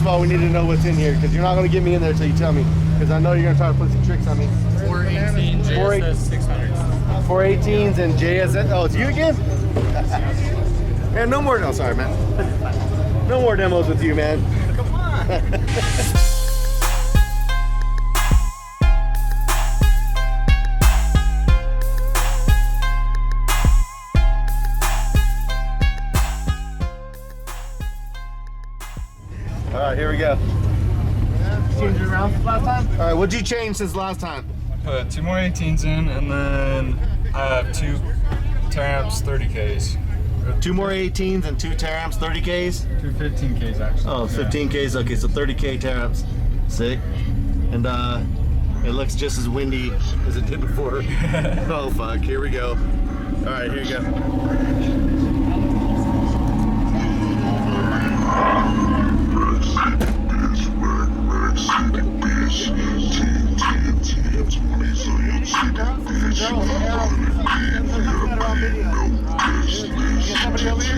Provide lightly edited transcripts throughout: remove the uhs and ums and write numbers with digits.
of all, we need to know what's in here, because you're not going to get me in there until you tell me, because I know you're going to try to play some tricks on me. 418 JSS 600. 418s and JSS. Oh, it's you again? Man, no more. No, sorry, man. No more demos with you, man. Come on. All right, here we go. Changed it around since last time? All right, what'd you change since last time? Put 2 more 18s in, and then I have 2 teramps 30Ks. 2 more 18s and 2 teramps 30Ks? 2 15Ks actually. Oh, 15Ks, okay, so 30K teramps. Sick. And it looks just as windy as it did before. Oh fuck, here we go. All right, here you go. Somebody over here?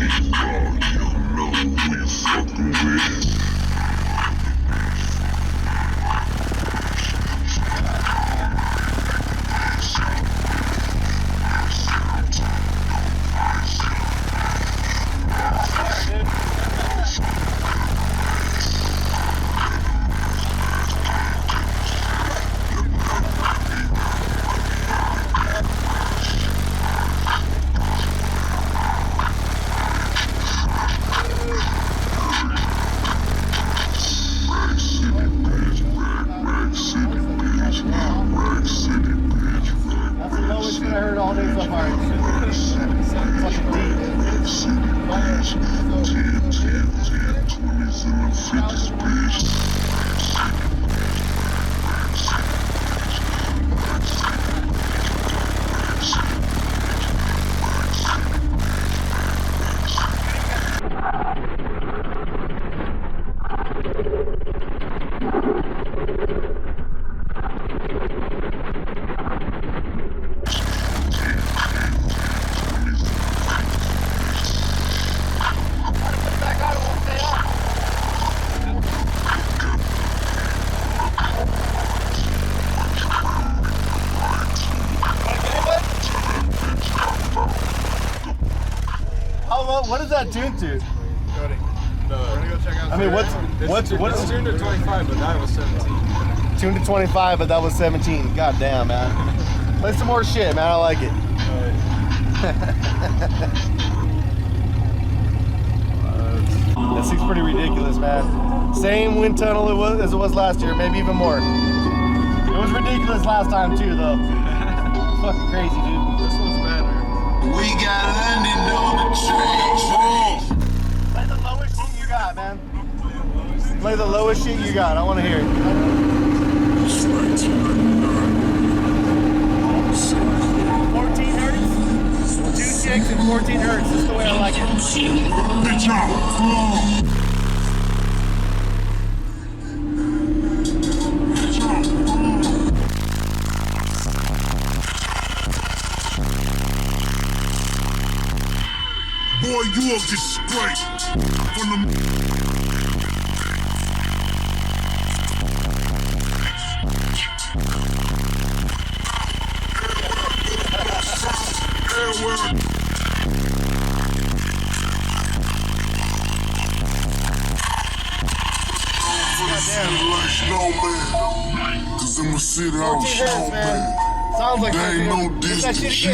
What is that tuned to? I mean, what's It's tuned to 25, but that was 17. Tuned to 25, but that was 17. God damn, man. Play some more shit, man. I like it. This thing's pretty ridiculous, man. Same wind tunnel as it was last year, maybe even more. It was ridiculous last time too, though. Fucking crazy, dude. This one's better. We got London on the train. Play the lowest shit you got, man. Play the lowest shit you got. I want to hear it. 14 hertz, 2 chicks and 14 hertz. That's the way I like it. Bitch out. Boy, you a disgrace. From the cause I'ma sit out snowman. Sounds like there ain't no distance G's.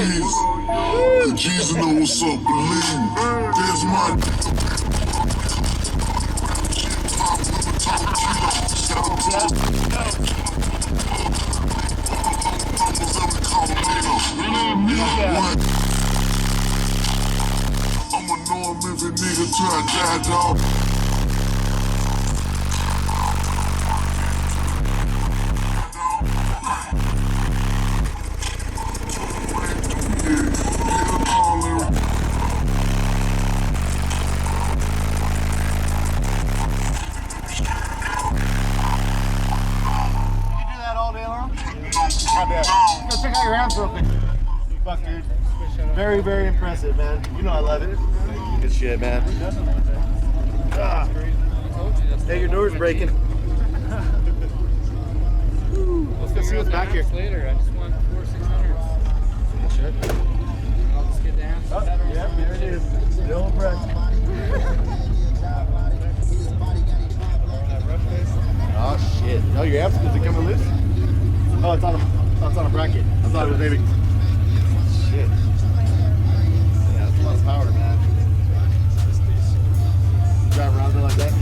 The G's know what's up, believe me. There's my I'ma know him every nigga till I die, dog. Go check out your hands real quick. Fuck, dude. Very, very impressive, man. You know I love it. Good shit, man. Hey, your door's breaking. Let's go see what's back here. Later, I just want 4 600s. Sure. I'll just get down. Oh, yeah, there it is. Still Breck. Oh shit. Oh, your amps, is it coming loose? Oh, it's on a bracket. I thought it was maybe. Shit. Yeah, that's a lot of power, man. Drive around there like that.